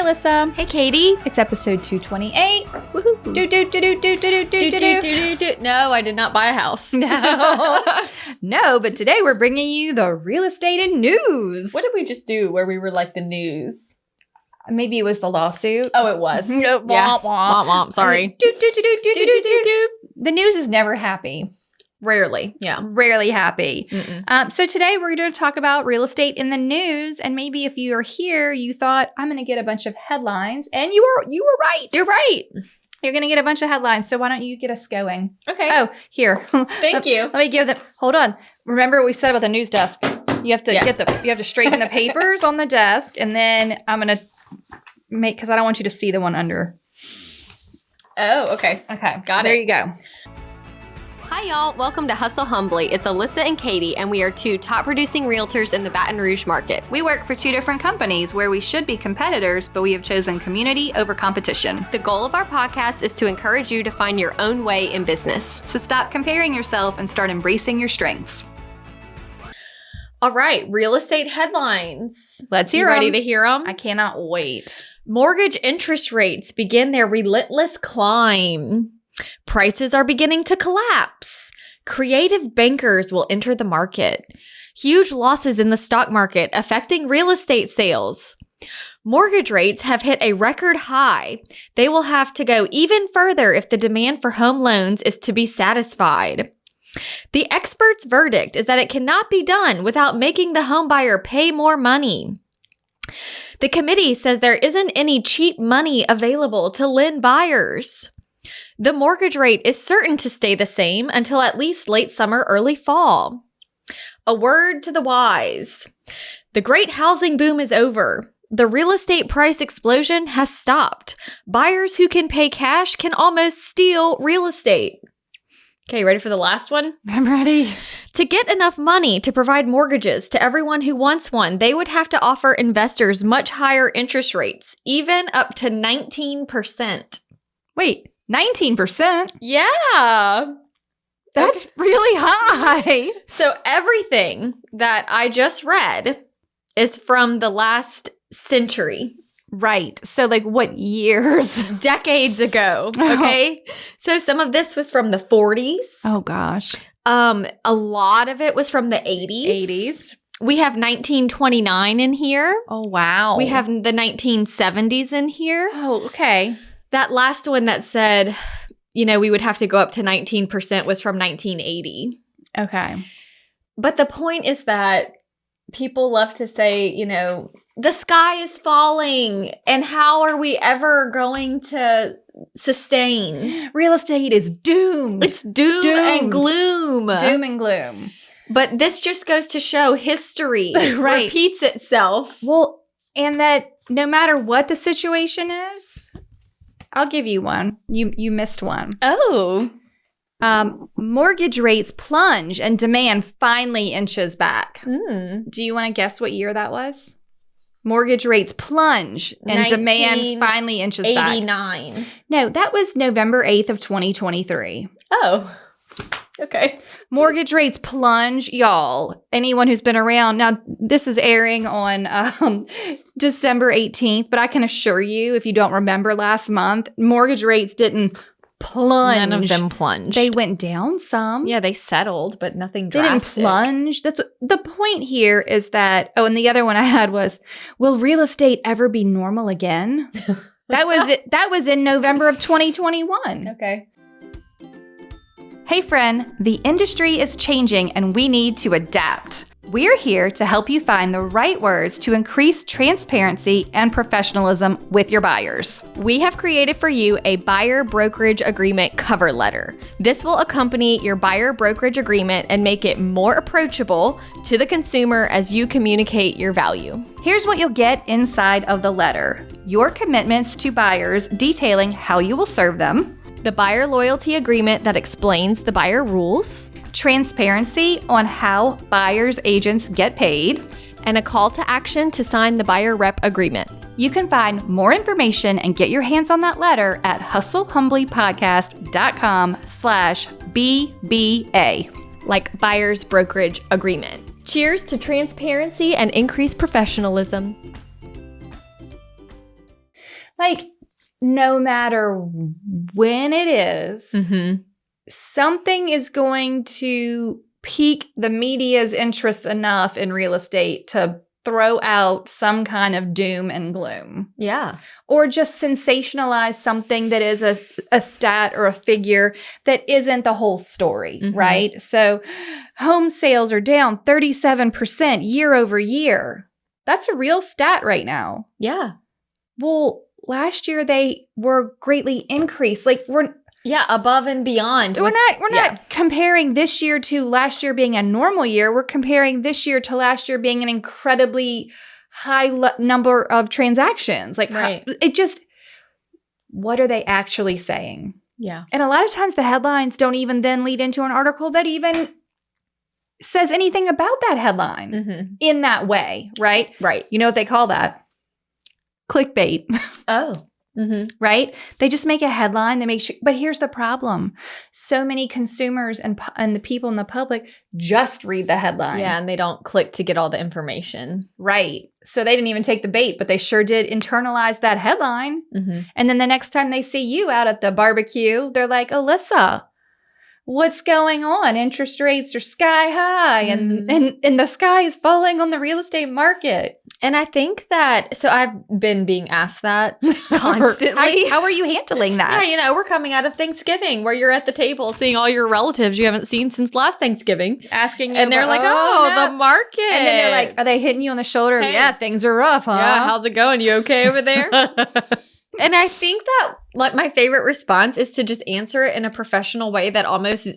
Alissa. Hey, Katie. It's episode 228. Woohoo. No, I did not buy a house. No, but today we're bringing you the real estate and news. What did we just do where we were like the news? Maybe it was the lawsuit. Oh, it was. Yeah. Womp, womp. Sorry. The news is never happy. Rarely. Yeah. Rarely happy. So today we're going to talk about real estate in the news. And maybe if you are here, you thought, I'm going to get a bunch of headlines. And you were right. You're right. You're going to get a bunch of headlines. So why don't you get us going? Okay. Oh, here. Thank you. Let me give them. Hold on. Remember what we said about the news desk? You have to you have to straighten the papers on the desk. And then I'm going to because I don't want you to see the one under. Oh, okay. Okay. Got it. There you go. Hi, y'all. Welcome to Hustle Humbly. It's Alissa and Katy, and we are two top producing realtors in the Baton Rouge market. We work for two different companies where we should be competitors, but we have chosen community over competition. The goal of our podcast is to encourage you to find your own way in business. So stop comparing yourself and start embracing your strengths. All right. Real estate headlines. Let's hear You ready them. to hear them? I cannot wait. Mortgage interest rates begin their relentless climb. Prices are beginning to collapse. Creative bankers will enter the market. Huge losses in the stock market affecting real estate sales. Mortgage rates have hit a record high. They will have to go even further if the demand for home loans is to be satisfied. The experts' verdict is that it cannot be done without making the home buyer pay more money. The committee says there isn't any cheap money available to lend buyers. The mortgage rate is certain to stay the same until at least late summer, early fall. A word to the wise. The great housing boom is over. The real estate price explosion has stopped. Buyers who can pay cash can almost steal real estate. Okay, ready for the last one? I'm ready. To get enough money to provide mortgages to everyone who wants one, they would have to offer investors much higher interest rates, even up to 19%. Wait, 19%? Yeah. That's really high. So everything that I just read is from the last century. Right. So like what years? Decades ago. Okay. So some of this was from the 40s. Oh gosh. A lot of it was from the 80s. We have 1929 in here. Oh wow. We have the 1970s in here. Oh, okay. That last one that said, we would have to go up to 19% was from 1980. Okay. But the point is that people love to say, the sky is falling and how are we ever going to sustain? Real estate is doomed. It's doom and gloom. Doom and gloom. But this just goes to show history Right. repeats itself. Well, and that no matter what the situation is, I'll give you one. You missed one. Oh. Mortgage rates plunge and demand finally inches back. Do you want to guess what year that was? Mortgage rates plunge and demand finally inches back. 89. No, that was November 8th of 2023. Oh, okay. Mortgage rates plunge, y'all. Anyone who's been around. Now, this is airing on December 18th, but I can assure you, if you don't remember last month, mortgage rates didn't plunge. None of them plunged. They went down some. Yeah, they settled, but nothing They drastic. didn't plunge. That's the point here is that, and the other one I had was, will real estate ever be normal again? That was it. That was in November of 2021. Okay. Hey friend, the industry is changing and we need to adapt. We're here to help you find the right words to increase transparency and professionalism with your buyers. We have created for you a buyer brokerage agreement cover letter. This will accompany your buyer brokerage agreement and make it more approachable to the consumer as you communicate your value. Here's what you'll get inside of the letter: your commitments to buyers detailing how you will serve them, the buyer loyalty agreement that explains the buyer rules, transparency on how buyers' agents get paid, and a call to action to sign the buyer rep agreement. You can find more information and get your hands on that letter at hustlehumblypodcast.com/BBA. Like buyer's brokerage agreement. Cheers to transparency and increased professionalism. like no matter when it is, something is going to pique the media's interest enough in real estate to throw out some kind of doom and gloom. Yeah. Or just sensationalize something that is a stat or a figure that isn't the whole story, right? So home sales are down 37% year over year. That's a real stat right now. Yeah. Well, last year they were greatly increased. Like we're above and beyond. We're not comparing this year to last year being a normal year. We're comparing this year to last year being an incredibly high number of transactions. Like it just, what are they actually saying? Yeah. And a lot of times the headlines don't even then lead into an article that even says anything about that headline in that way, right? Right. You know what they call that? Clickbait. Oh. Right? They just make a headline. They make sure. But here's the problem. So many consumers and the people in the public just read the headline. Yeah, and they don't click to get all the information. Right. So they didn't even take the bait, but they sure did internalize that headline. And then the next time they see you out at the barbecue, they're like, Alissa, what's going on? Interest rates are sky high and the sky is falling on the real estate market. And I think that, so I've been being asked that constantly. How are you handling that? Yeah, you know, we're coming out of Thanksgiving where you're at the table seeing all your relatives you haven't seen since last Thanksgiving. Asking and they're like, the market. And then they're like, are they hitting you on the shoulder? Hey. Yeah, things are rough, huh? Yeah, how's it going? You okay over there? And I think that like my favorite response is to just answer it in a professional way that almost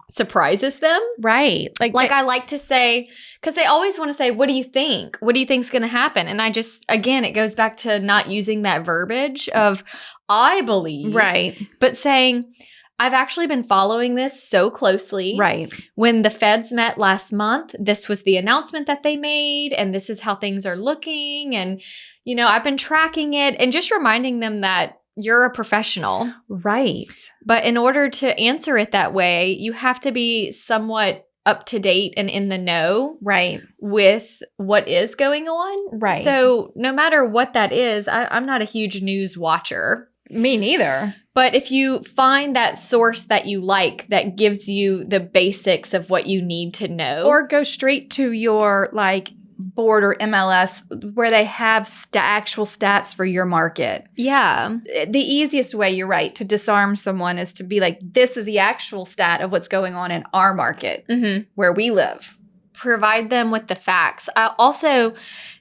surprises them. Right. Like I like to say, because they always want to say, what do you think? What do you think's going to happen? And I just, again, it goes back to not using that verbiage of I believe. Right. But saying, I've actually been following this so closely. Right. When the feds met last month, this was the announcement that they made, and this is how things are looking. And, you know, I've been tracking it and just reminding them that you're a professional. Right. But in order to answer it that way, you have to be somewhat up to date and in the know. Right. With what is going on. Right. So no matter what that is, I'm not a huge news watcher. Me neither. But if you find that source that you like that gives you the basics of what you need to know. Or go straight to your like board or MLS where they have actual stats for your market. Yeah. The easiest way, you're right, to disarm someone is to be like, this is the actual stat of what's going on in our market where we live. Provide them with the facts. Also,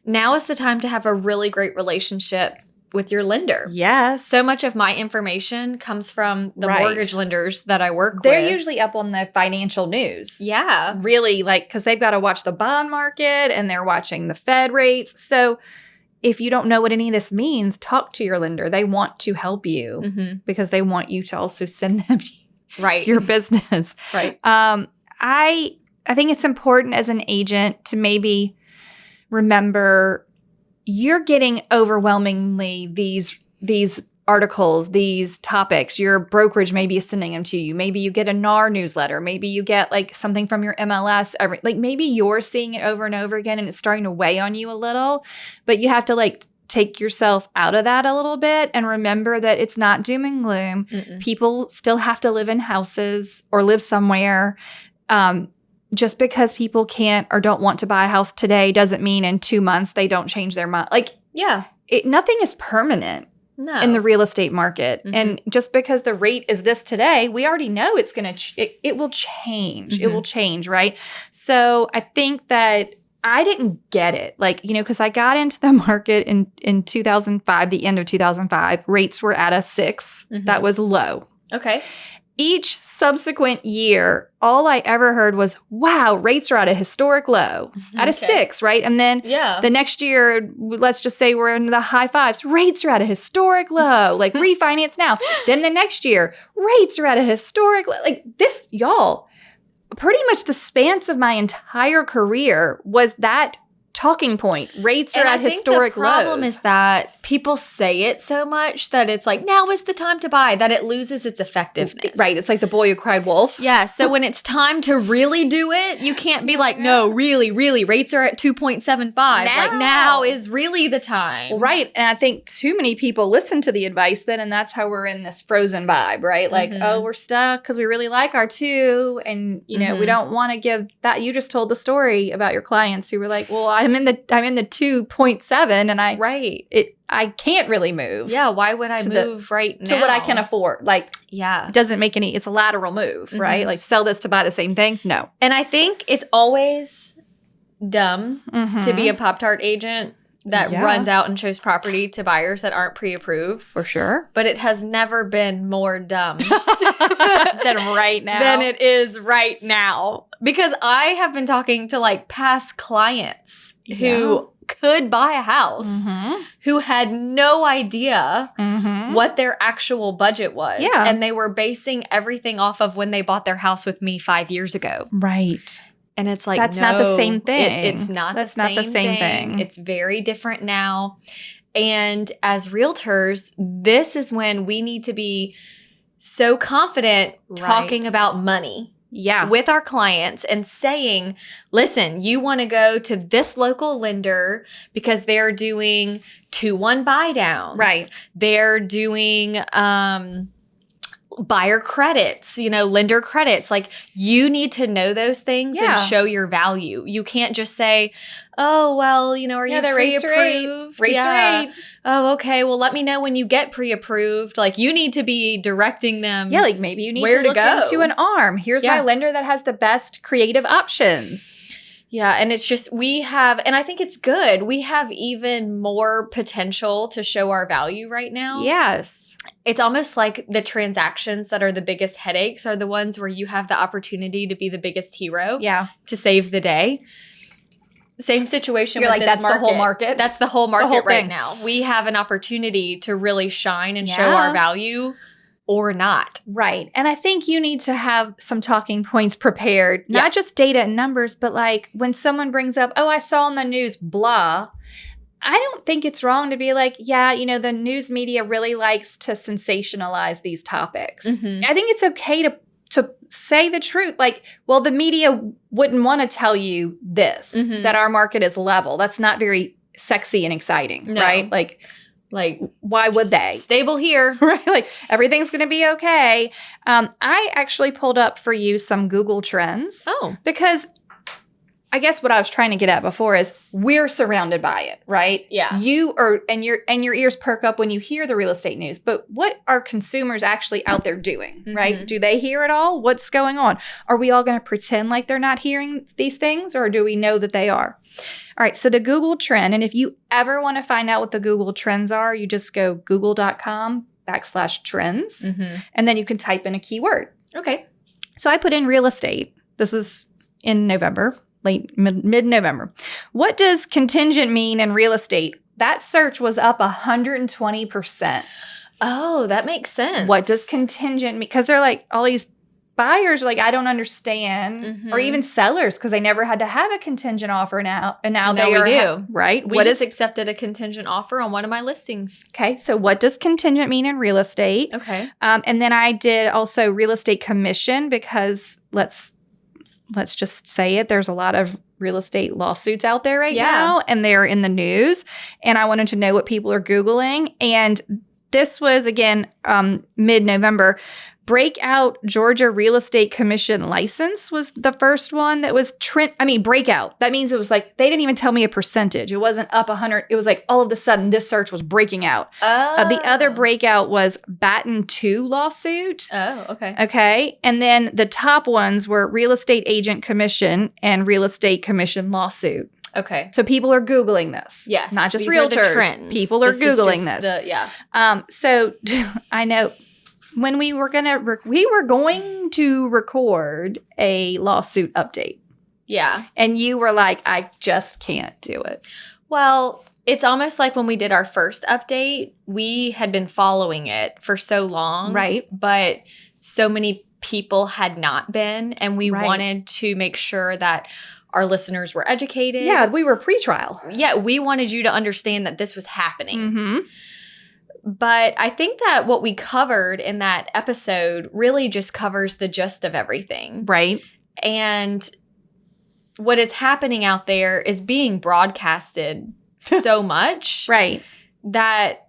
now is the time to have a really great relationship with your lender. Yes. So much of my information comes from the mortgage lenders that I work with. They're usually up on the financial news. Yeah. Really, like, because they've got to watch the bond market and they're watching the Fed rates. So if you don't know what any of this means, talk to your lender. They want to help you because they want you to also send them your business. Right. I think it's important as an agent to maybe remember you're getting overwhelmingly these articles, these topics. Your brokerage maybe is sending them to you. Maybe you get a NAR newsletter. Maybe you get like something from your MLS. Like maybe you're seeing it over and over again and it's starting to weigh on you a little. But you have to like take yourself out of that a little bit and remember that it's not doom and gloom. People still have to live in houses or live somewhere. Just because people can't or don't want to buy a house today doesn't mean in 2 months they don't change their mind. Like, nothing is permanent in the real estate market. And just because the rate is this today, we already know it's going to, it will change. It will change, right? So I think that I didn't get it. Like, you know, because I got into the market in 2005, the end of 2005, rates were at a 6. That was low. Okay. Each subsequent year, all I ever heard was, wow, rates are at a historic low, at a 6, right? And then the next year, let's just say we're in the high 5s, rates are at a historic low, like refinance now. Then the next year, rates are at a historic low. Like this, y'all, pretty much the span of my entire career was that talking point. Rates are And at I think historic the problem lows. is that people say it so much that it's like, now is the time to buy, that it loses its effectiveness. Right. It's like the boy who cried wolf. Yeah. So when it's time to really do it, you can't be like, no, really, rates are at 2.75. Like now is really the time. Well, right. And I think too many people listen to the advice then, and that's how we're in this frozen vibe, right? Like, oh, we're stuck because we really like our 2. And, you know, we don't want to give that. You just told the story about your clients who were like, well, I'm in the 2.7 and I can't really move. Yeah. Why would I move right now? To what I can afford. Like, yeah. It doesn't make it's a lateral move, right? Like sell this to buy the same thing. No. And I think it's always dumb to be a Pop-Tart agent that runs out and shows property to buyers that aren't pre-approved. For sure. But it has never been more dumb than right now. Than it is right now. Because I have been talking to like past clients who could buy a house, who had no idea what their actual budget was. Yeah. And they were basing everything off of when they bought their house with me 5 years ago. Right. And it's like, that's not the same thing. It's not That's the not the same thing. It's very different now. And as realtors, this is when we need to be so confident talking about money. Yeah. With our clients and saying, listen, you want to go to this local lender because they're doing 2-1 buy downs. Right. They're doing buyer credits, lender credits. Like you need to know those things and show your value. You can't just say, oh, well, are you pre-approved? Rates are 8. Oh, okay. Well, let me know when you get pre-approved. Like you need to be directing them. Yeah, like maybe you need where to look go. into an ARM. Here's my lender that has the best creative options. Yeah, and it's just and I think it's good. We have even more potential to show our value right now. Yes. It's almost like the transactions that are the biggest headaches are the ones where you have the opportunity to be the biggest hero. Yeah. To save the day. Same situation. You're with like, that's the whole market. That's the whole market right thing. now. We have an opportunity to really shine and show our value. Or not. Right. And I think you need to have some talking points prepared, not just data and numbers, but like when someone brings up, oh, I saw on the news, blah. I don't think it's wrong to be like, yeah, the news media really likes to sensationalize these topics. I think it's okay to say the truth. Like, well, the media wouldn't want to tell you this, that our market is level. That's not very sexy and exciting, right? Like, why would they? Stable here. Right? Like, everything's going to be okay. I actually pulled up for you some Google Trends. Oh. Because I guess what I was trying to get at before is we're surrounded by it, right? Yeah. You are, and your ears perk up when you hear the real estate news. But what are consumers actually out there doing, right? Do they hear it all? What's going on? Are we all going to pretend like they're not hearing these things, or do we know that they are? All right, so the Google trend, and if you ever want to find out what the Google trends are, you just go google.com/trends, and then you can type in a keyword. Okay. So I put in real estate. This was in November, mid-November. What does contingent mean in real estate? That search was up 120%. Oh, that makes sense. What does contingent mean? Because they're like, all these buyers are like, I don't understand, or even sellers, because they never had to have a contingent offer now, and now they do. Right? We just accepted a contingent offer on one of my listings. Okay, so what does contingent mean in real estate? Okay, and then I did also real estate commission, because let's just say it, there's a lot of real estate lawsuits out there right now, and they're in the news, and I wanted to know what people are Googling, and this was again mid-November. Breakout Georgia Real Estate Commission license was the first one that was breakout. That means it was like, they didn't even tell me a percentage. It wasn't up 100. It was like all of a sudden this search was breaking out. Oh. The other breakout was Batton II lawsuit. Oh, okay. Okay. And then the top ones were Real Estate Agent Commission and Real Estate Commission lawsuit. Okay. So people are Googling this. Yes. Not just These realtors. Are the trends. People are Googling this. So I know when we were going to record a lawsuit update. Yeah. And you were like, I just can't do it. Well, it's almost like when we did our first update, we had been following it for so long. Right. But so many people had not been, and we wanted to make sure that our listeners were educated. Yeah, we were pre-trial. Yeah, we wanted you to understand that this was happening. Mm-hmm. But I think that what we covered in that episode really just covers the gist of everything. Right. And what is happening out there is being broadcasted so much Right. that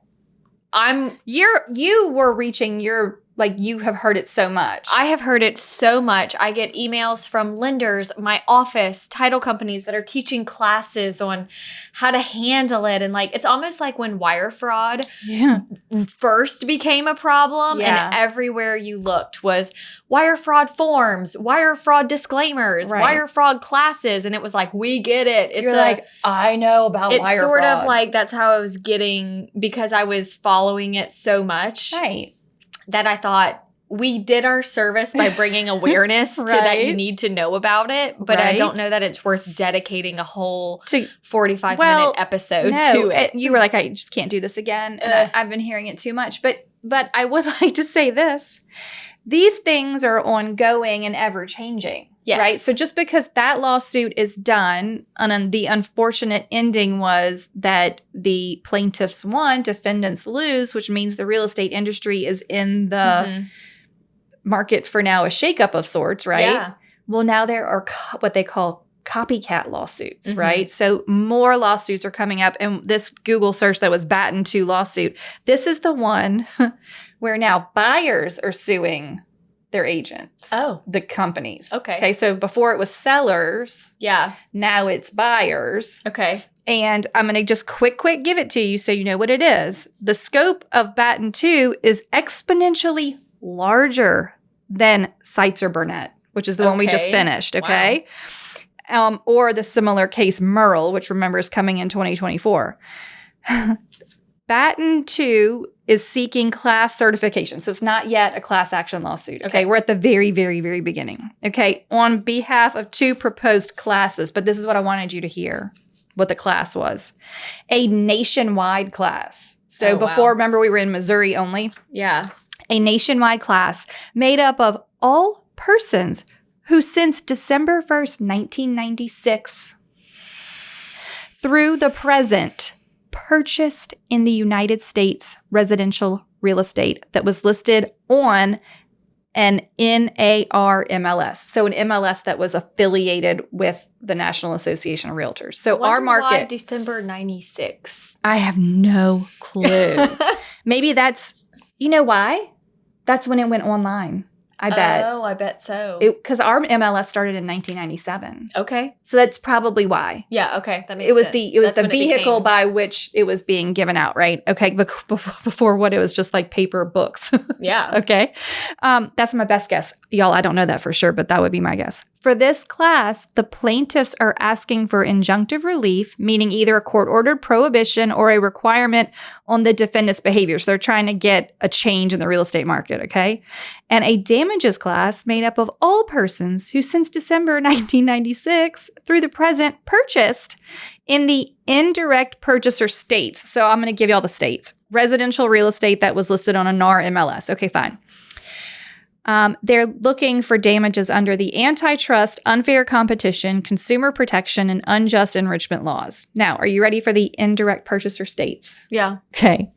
you were reaching your, like, you have heard it so much. I have heard it so much. I get emails from lenders, my office, title companies that are teaching classes on how to handle it. And like, it's almost like when wire fraud first became a problem Yeah. and everywhere you looked was wire fraud forms, wire fraud disclaimers, Right. wire fraud classes. And it was like, we get it. It's You're like, I know about it's wire sort fraud. of like, that's how I was getting, because I was following it so much. Right. That I thought we did our service by bringing awareness to that you Right. need to know about it. But I Right. don't know that it's worth dedicating a whole To 45-minute episode to it. You were like, I just can't do this again. And I've been hearing it too much. But I would like to say this. These things are ongoing and ever-changing. Yes. Right? So just because that lawsuit is done, and the unfortunate ending was that the plaintiffs won, defendants lose, which means the real estate industry is in the Mhm. market for now a shakeup of sorts, right? Yeah. Well, now there are what they call copycat lawsuits, Mhm. right? So more lawsuits are coming up. And this Google search that was Batton II lawsuit, this is the one where now buyers are suing their agents. Oh. The companies. Okay. Okay. So before it was sellers, Yeah. now it's buyers. Okay. And I'm going to just quick give it to you so you know what it is. The scope of Batton II is exponentially larger than Sitzer Burnett, which is the one we just Okay. finished, okay? Or the similar case Merle, which remember is coming in 2024. Batton II is seeking class certification. So it's not yet a class action lawsuit. Okay. We're at the very, very, very beginning. Okay. On behalf of 2 proposed classes, but this is what I wanted you to hear, what the class was. A nationwide class. So Oh, before, wow. remember, we were in Missouri only. Yeah. A nationwide class made up of all persons who since December 1st, 1996 through the present purchased in the United States residential real estate that was listed on an NAR MLS. So an MLS that was affiliated with the National Association of Realtors. So our Why market, December 96. I have no clue. Maybe that's, you know why? That's when it went online. I bet. Oh, I bet so. Because our MLS started in 1997. Okay. So that's probably why. Yeah. Okay. That makes It was sense. the That's when it vehicle became- by which it was being given out, right? Okay, before what it was just like paper books. Yeah. Okay, that's my best guess, y'all. I don't know that for sure, but that would be my guess. For this class, the plaintiffs are asking for injunctive relief, meaning either a court-ordered prohibition or a requirement on the defendant's behavior. So they're trying to get a change in the real estate market, okay? And a damages class made up of all persons who since December 1996 through the present purchased in the indirect purchaser states. So I'm going to give you all the states. Residential real estate that was listed on a NAR MLS. Okay, fine. They're looking for damages under the antitrust, unfair competition, consumer protection, and unjust enrichment laws. Now, are you ready for the indirect purchaser states? Yeah. Okay.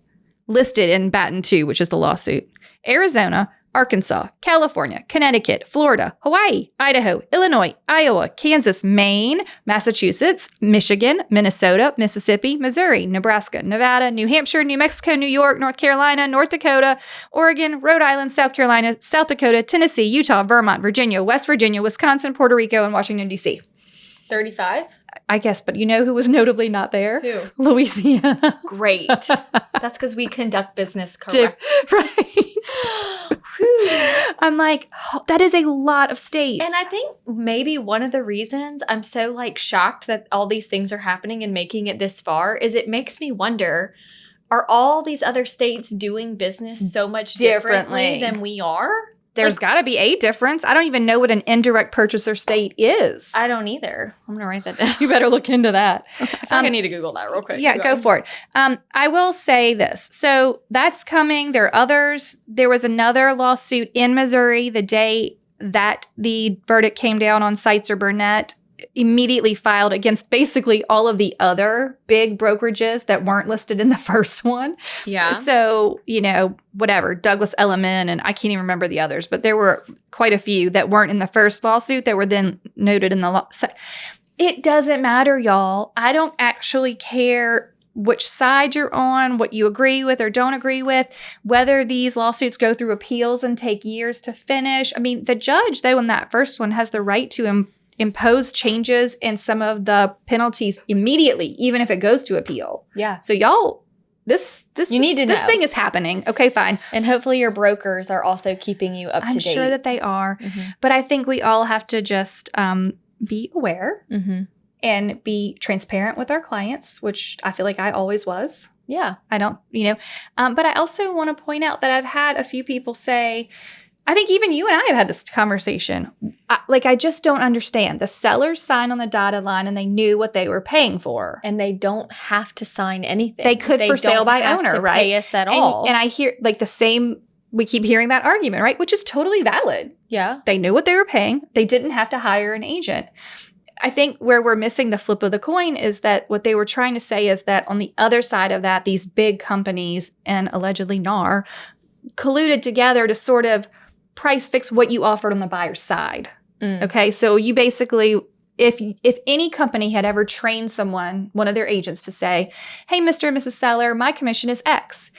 Listed in Batton II, which is the lawsuit. Arizona, Arkansas, California, Connecticut, Florida, Hawaii, Idaho, Illinois, Iowa, Kansas, Maine, Massachusetts, Michigan, Minnesota, Mississippi, Missouri, Nebraska, Nevada, New Hampshire, New Mexico, New York, North Carolina, North Dakota, Oregon, Rhode Island, South Carolina, South Dakota, Tennessee, Utah, Vermont, Virginia, West Virginia, Wisconsin, Puerto Rico, and Washington, D.C. 35? I guess, but you know who was notably not there? Who? Louisiana. Great. That's because we conduct business correctly. Right. I'm like, oh, that is a lot of states. And I think maybe one of the reasons I'm so like shocked that all these things are happening and making it this far is it makes me wonder, are all these other states doing business so much differently than we are? There's got to be a difference. I don't even know what an indirect purchaser state is. I don't either. I'm going to write that down. You better look into that. I feel like I need to Google that real quick. Yeah, go for it. I will say this. So that's coming. There are others. There was another lawsuit in Missouri the day that the verdict came down on Sitzer Burnett. immediately filed against basically all of the other big brokerages that weren't listed in the first one. Yeah. So, whatever, Douglas Elliman, and I can't even remember the others, but there were quite a few that weren't in the first lawsuit that were then noted in the It doesn't matter, y'all. I don't actually care which side you're on, what you agree with or don't agree with, whether these lawsuits go through appeals and take years to finish. I mean, the judge, though, in that first one has the right to impose changes in some of the penalties immediately, even if it goes to appeal. Yeah. So y'all, this You need to this know. thing is happening. Okay, fine. And hopefully your brokers are also keeping you up to date. I'm sure that they are. Mhm. But I think we all have to just be aware Mhm. and be transparent with our clients, which I feel like I always was. Yeah. I don't, but I also want to point out that I've had a few people say, I think even you and I have had this conversation. I just don't understand. The sellers signed on the dotted line and they knew what they were paying for. And they don't have to sign anything. They could for sale by don't have owner, to right? Pay us at all. And I hear the same, we keep hearing that argument, right? Which is totally valid. yeah. They knew what they were paying. They didn't have to hire an agent. I think where we're missing the flip of the coin is that what they were trying to say is that on the other side of that, these big companies and allegedly NAR colluded together to sort of price fix what you offered on the buyer's side. Mm. Okay. So you basically, if any company had ever trained one of their agents to say, hey, Mr. and Mrs. Seller, my commission is X,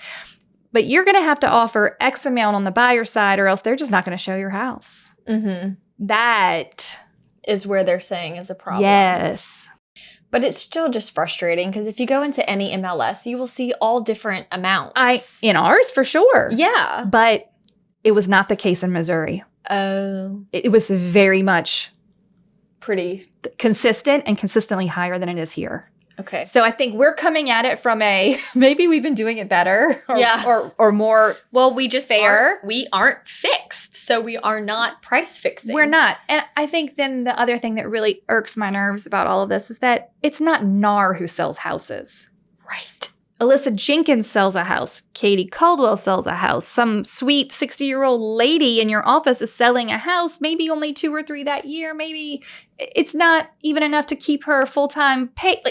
but you're going to have to offer X amount on the buyer's side or else they're just not going to show your house. Mm-hmm. That is where they're saying is a problem. Yes. But it's still just frustrating because if you go into any MLS, you will see all different amounts. In ours, for sure. Yeah. But it was not the case in Missouri. Oh. It was very much Pretty. consistent and consistently higher than it is here. Okay. So I think we're coming at it from maybe we've been doing it better or more Well, we just fair. we aren't fixed. So we are not price fixing. We're not. And I think then the other thing that really irks my nerves about all of this is that it's not NAR who sells houses. Right. Alissa Jenkins sells a house. Katie Caldwell sells a house. Some sweet 60-year-old lady in your office is selling a house, maybe only 2 or 3 that year. Maybe it's not even enough to keep her full-time pay.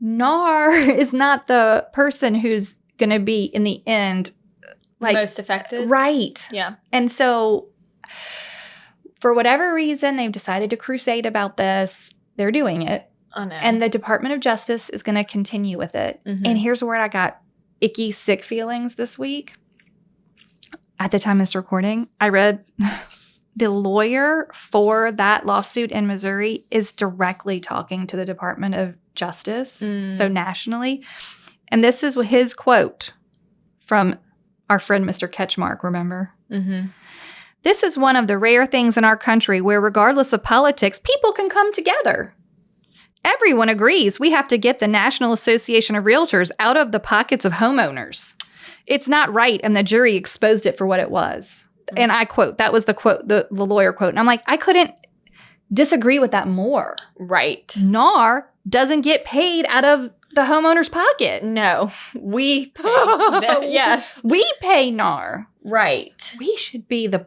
NAR is not the person who's going to be, in the end, most affected. Right. Yeah. And so for whatever reason, they've decided to crusade about this. They're doing it. Oh, no. And the Department of Justice is going to continue with it. Mhm. And here's where I got icky, sick feelings this week. At the time of this recording, I read the lawyer for that lawsuit in Missouri is directly talking to the Department of Justice, so nationally. And this is his quote from our friend Mr. Ketchmark, remember? Mm-hmm. This is one of the rare things in our country where, regardless of politics, people can come together. Everyone agrees we have to get the National Association of Realtors out of the pockets of homeowners. It's not right, and the jury exposed it for what it was. Mm-hmm. And I quote, that was the quote, the lawyer quote. And I'm like, I couldn't disagree with that more. Right. NAR doesn't get paid out of the homeowner's pocket. No. We pay them. Yes. We pay NAR. Right. We should be the,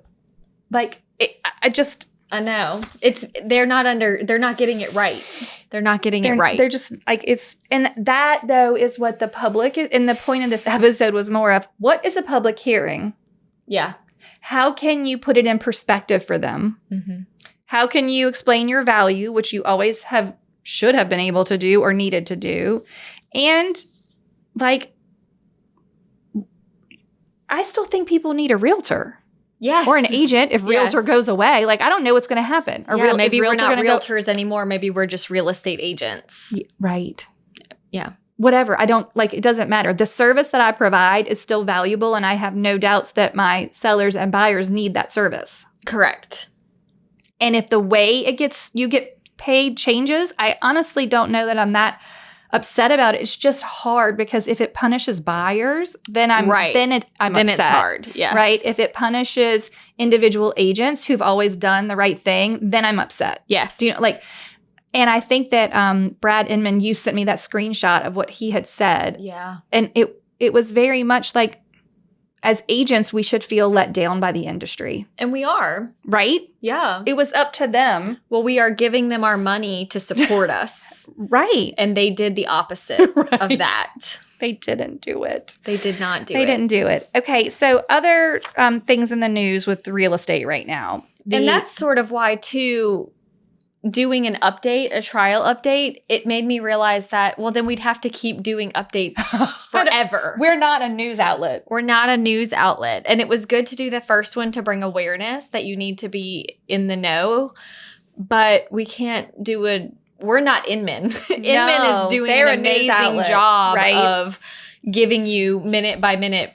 I know. They're not getting it right. They're not getting it right. They're just and that though is what the public is, and the point of this episode was more of, what is the public hearing? Yeah. How can you put it in perspective for them? Mm-hmm. How can you explain your value, which you always should have been able to do or needed to do? And I still think people need a realtor. Yes. Or an agent if realtor Yes. goes away. I don't know what's going to happen. Maybe we're not realtors anymore. Maybe we're just real estate agents. Right. Yeah. Whatever. I don't it doesn't matter. The service that I provide is still valuable, and I have no doubts that my sellers and buyers need that service. Correct. And if the way you get paid changes, I honestly don't know that I'm that upset about it. It's just hard because if it punishes buyers, then I'm right. I'm upset. It's hard. Yeah. Right? If it punishes individual agents who've always done the right thing, then I'm upset. Yes. Do you know, and I think that Brad Inman, you sent me that screenshot of what he had said. Yeah. And it was very much as agents, we should feel let down by the industry, And we are. right? Yeah. It was up to them. Well, we are giving them our money to support us. Right. And they did the opposite of that. They didn't do it. They did not do it. They didn't do it. Okay. So other things in the news with real estate right now. And that's sort of why, too, doing an update, a trial update, it made me realize that, well, then we'd have to keep doing updates forever. We're not a news outlet. We're not a news outlet. And it was good to do the first one to bring awareness that you need to be in the know. But we can't do we're not Inman. Inman is doing an amazing job of giving you minute by minute.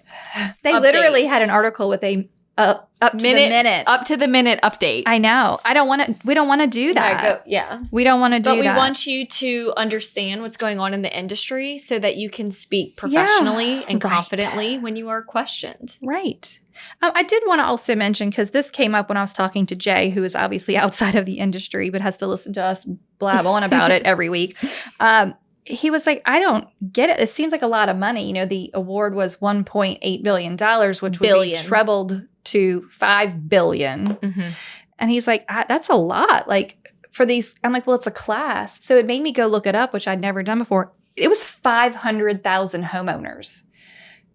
They literally had an article with a up to the minute update. I know. We don't want to do that. We don't want to do that. But we want you to understand what's going on in the industry so that you can speak professionally and confidently when you are questioned. Right. I did want to also mention, because this came up when I was talking to Jay, who is obviously outside of the industry, but has to listen to us blab on about it every week. He was like, I don't get it. It seems like a lot of money. You know, the award was $1.8 billion, which would be trebled to $5 billion. Mm-hmm. And he's like, that's a lot. Like for these, I'm like, well, it's a class. So it made me go look it up, which I'd never done before. It was 500,000 homeowners.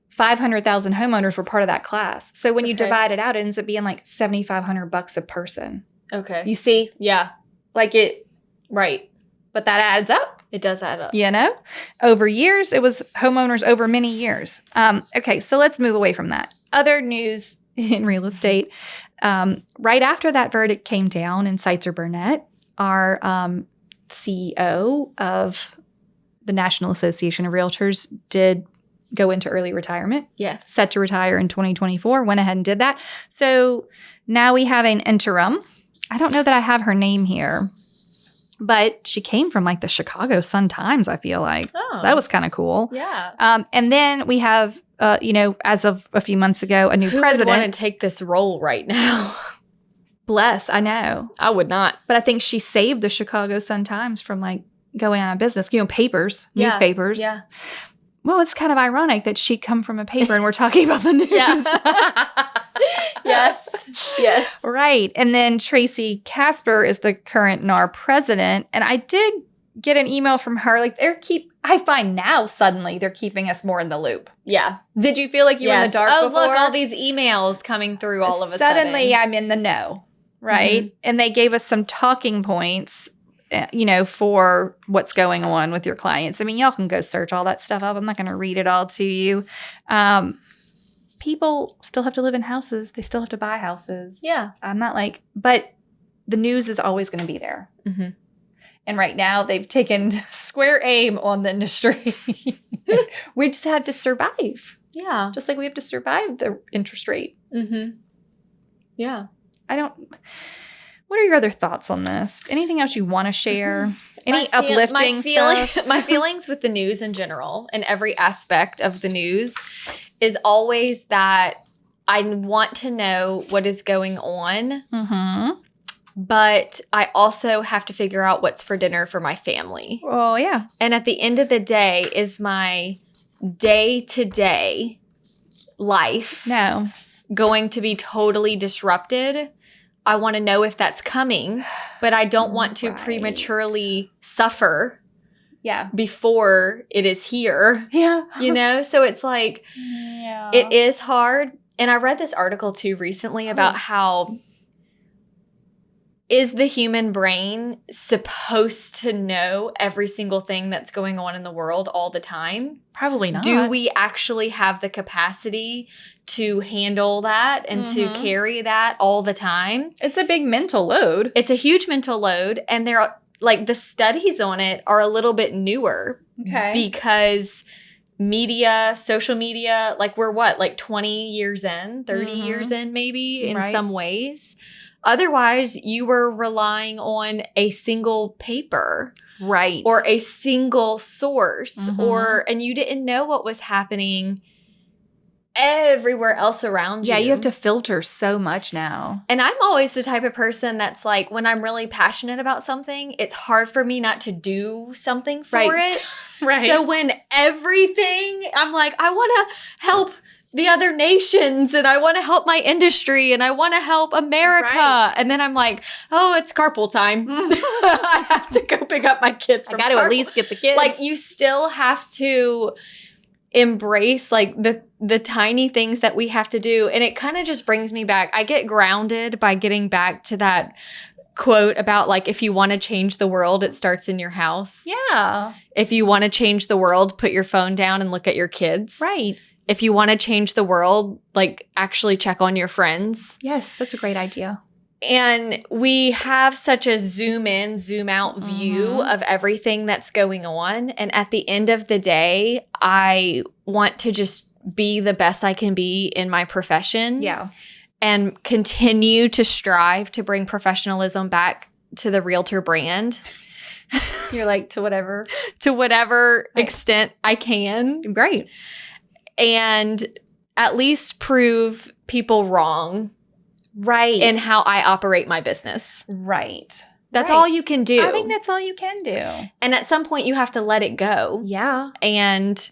500,000 homeowners were part of that class. So when you divide it out, it ends up being like $7,500 a person. Okay. You see? Yeah. Like it. Right. But that adds up. It does add up. You know? Over years, it was homeowners over many years. Okay, so let's move away from that. Other news in real estate. Right after that verdict came down in Sitzer Burnett, our CEO of the National Association of Realtors did go into early retirement. Yes. Set to retire in 2024, went ahead and did that. So now we have an interim. I don't know that I have her name here, but she came from like the Chicago Sun-Times, I feel like. Oh. So that was kind of cool. Yeah. And then we have, as of a few months ago, a new president. Who would want to take this role right now? Bless, I know. I would not. But I think she saved the Chicago Sun-Times from like going out of business. You know, newspapers. Yeah. Well, it's kind of ironic that she'd come from a paper and we're talking about the news. Yes. Yes. Right. And then Tracy Casper is the current NAR president. And I did get an email from her. Like I find now suddenly they're keeping us more in the loop. Yeah. Did you feel like you were in the dark before? Look, all these emails coming through all of a sudden. Suddenly I'm in the know. Right. Mm-hmm. And they gave us some talking points, for what's going on with your clients. I mean, y'all can go search all that stuff up. I'm not going to read it all to you. People still have to live in houses. They still have to buy houses. Yeah. I'm not like, but the news is always going to be there. Mm-hmm. And right now they've taken square aim on the industry. We just have to survive. Yeah. Just like we have to survive the interest rate. Mm-hmm. Yeah. What are your other thoughts on this? Anything else you want to share? Any uplifting stuff? My feelings with the news in general and every aspect of the news is always that I want to know what is going on, but I also have to figure out what's for dinner for my family. Oh, yeah. And at the end of the day is my day-to-day life going to be totally disrupted. I want to know if that's coming, but I don't want to prematurely suffer before it is here. Yeah. So it's like, it is hard. And I read this article too recently about how is the human brain supposed to know every single thing that's going on in the world all the time? Probably not. Do we actually have the capacity to handle that and to carry that all the time? It's a big mental load. It's a huge mental load. And the studies on it are a little bit newer. Okay. Because social media, we're 20 years in, 30 years in maybe in some ways. Otherwise, you were relying on a single paper. Right. Or a single source. And you didn't know what was happening everywhere else around you. Yeah, you have to filter so much now. And I'm always the type of person that's like, when I'm really passionate about something, it's hard for me not to do something for it. Right. So when everything, I'm like, I want to help the other nations and I want to help my industry and I want to help America. Right. And then I'm like, oh, it's carpool time. I have to go pick up my kids. I got to at least get the kids. Like, you still have to embrace like the tiny things that we have to do. And it kind of just brings me back. I get grounded by getting back to that quote about like, if you want to change the world, it starts in your house. Yeah. If you want to change the world, put your phone down and look at your kids. Right. If you want to change the world, like actually check on your friends. Yes, that's a great idea. And we have such a zoom in, zoom out view of everything that's going on. And at the end of the day, I want to just be the best I can be in my profession. Yeah. And continue to strive to bring professionalism back to the realtor brand. You're like, to whatever extent I can. Great. And at least prove people wrong. Right. In how I operate my business. Right. That's Right. all you can do. I think that's all you can do. And at some point you have to let it go Yeah. and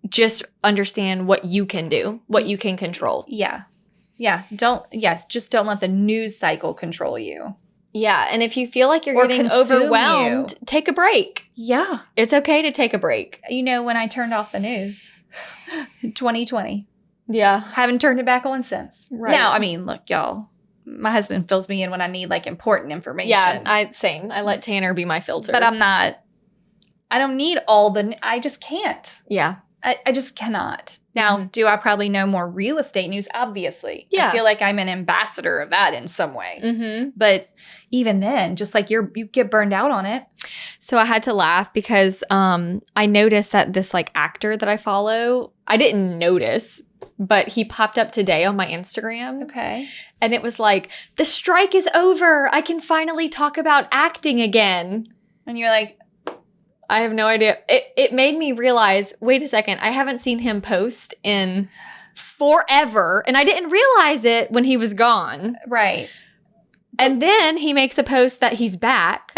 just understand what you can do, what you can control. Yeah. Yeah. Just don't let the news cycle control you. Yeah. And if you feel like you're Or getting consume overwhelmed, take a break. Yeah. It's okay to take a break. You know, when I turned off the news, 2020, Yeah. haven't turned it back on since. Right. Now, I mean, look, y'all, my husband fills me in when I need like important information. Yeah. Same. I let Tanner be my filter. But I don't need I just can't. Yeah. I just cannot. Now, do I probably know more real estate news? Obviously. Yeah. I feel like I'm an ambassador of that in some way. Mm-hmm. But even then, just like you get burned out on it. So I had to laugh because I noticed that this like actor that I follow, I didn't notice, but he popped up today on my Instagram. Okay. And it was like, the strike is over. I can finally talk about acting again. And you're like, I have no idea. It made me realize, wait a second, I haven't seen him post in forever. And I didn't realize it when he was gone. right. And then he makes a post that he's back.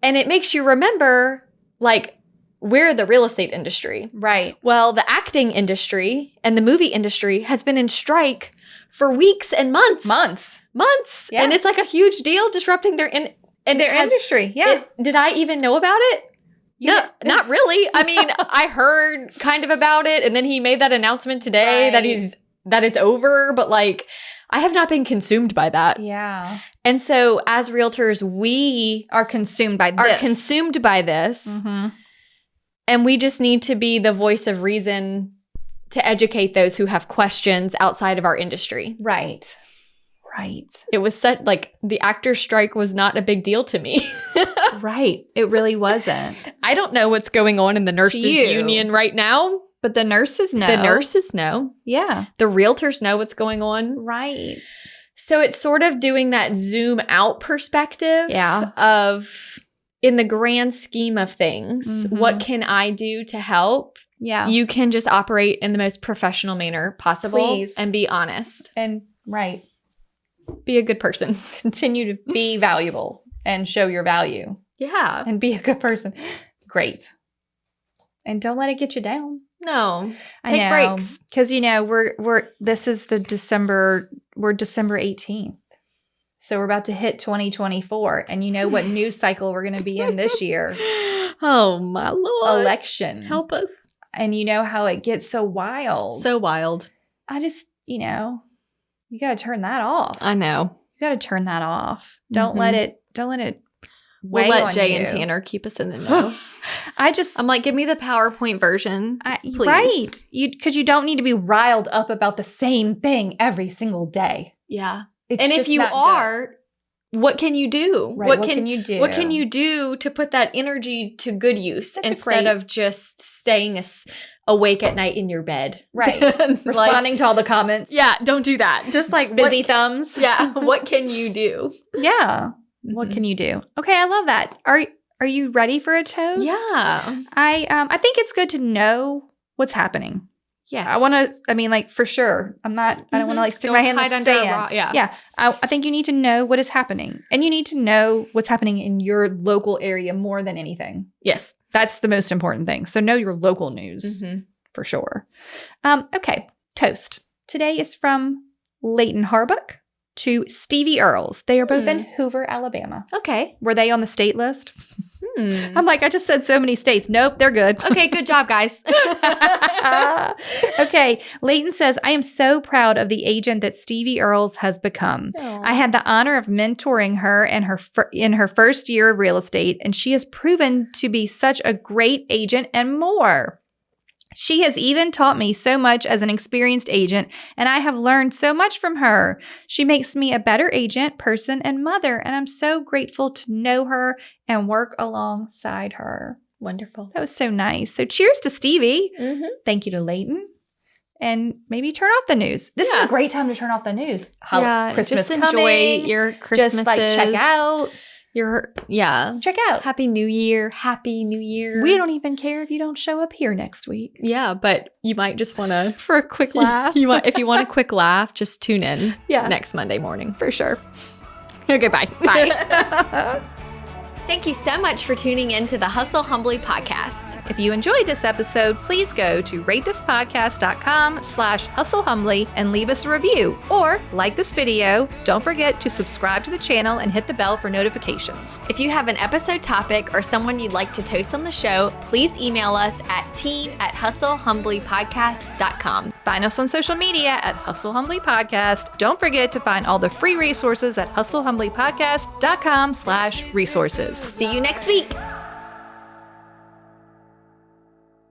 And it makes you remember, like, we're the real estate industry. Right. Well, the acting industry and the movie industry has been in strike for weeks and months. Months. Yeah. And it's like a huge deal disrupting their Industry. Yeah. Did I even know about it? No, not really. I mean, I heard kind of about it, and then he made that announcement today that it's over, but like, I have not been consumed by that. Yeah. And so as realtors, we Are consumed by this. are consumed by this, Mm-hmm. and we just need to be the voice of reason to educate those who have questions outside of our industry. Right. Right. It was such, like, the actor's strike was not a big deal to me. Right. It really wasn't. I don't know what's going on in the nurses you. union right now. But the nurses know. The nurses know. Yeah. The realtors know what's going on. Right. So it's sort of doing that zoom out perspective Yeah. of, in the grand scheme of things, Mhm. what can I do to help? Yeah. You can just operate in the most professional manner possible. Please. And be honest. And right. Be a good person. Continue to be valuable and show your value Yeah. and be a good person. Great. And don't let it get you down. No. I Take know. breaks. Because, this is we're December 18th. So we're about to hit 2024. And you know what news cycle we're going to be in this year? Oh, my Lord. Election. Help us. And you know how it gets so wild. So wild. I just, you got to turn that off. I know. You got to turn that off. Don't Mhm. let it We'll weigh let on Jay you. and Tanner keep us in the know. I'm like, give me the PowerPoint version. Please. Right. Because you don't need to be riled up about the same thing every single day. Yeah. It's And if just you not are, what can you do? Right, what can you do? What can you do to put that energy to good use That's instead of just staying awake at night in your bed? Right. Like, responding to all the comments. yeah, don't do that. Just like Busy thumbs. Yeah. What can you do? Yeah. What Mhm. can you do? Okay, I love that. Are you ready for a toast? Yeah. I think it's good to know what's happening. Yes. I want to, for sure. I don't want to like stick my hand in the under a sand. rock. Yeah. Yeah. I think you need to know what is happening. And you need to know what's happening in your local area more than anything. Yes. That's the most important thing. So know your local news Mhm. for sure. Okay. toast. Today is from Leighton Harbuck to Stevie Earls. They are both in Hoover, Alabama. Okay. Were they on the state list? I'm like, I just said so many states. Nope, they're good. Okay, good job, guys. Okay, Leighton says, I am so proud of the agent that Stevie Earls has become. Aw. I had the honor of mentoring her in her first year of real estate, and she has proven to be such a great agent and more. She has even taught me so much as an experienced agent, and I have learned so much from her. She makes me a better agent, person, and mother, and I'm so grateful to know her and work alongside her. Wonderful. That was so nice. So cheers to Stevie. Mm-hmm. Thank you to Leighton. And maybe turn off the news. This is a great time to turn off the news. Christmas just enjoy coming. your Christmas. Just like check out. Check out. Happy New Year. Happy New Year. We don't even care if you don't show up here next week. Yeah, but you might just want to, For a quick laugh. if you want a quick laugh, just tune in Yeah. next Monday morning. For sure. Okay, bye. Bye. Thank you so much for tuning in to the Hustle Humbly podcast. If you enjoyed this episode, please go to ratethispodcast.com/hustlehumbly and leave us a review or like this video. Don't forget to subscribe to the channel and hit the bell for notifications. If you have an episode topic or someone you'd like to toast on the show, please email us at team@hustlehumblypodcast.com. Find us on social media at Hustle Humbly Podcast. Don't forget to find all the free resources at hustlehumblypodcast.com/resources. See you next week.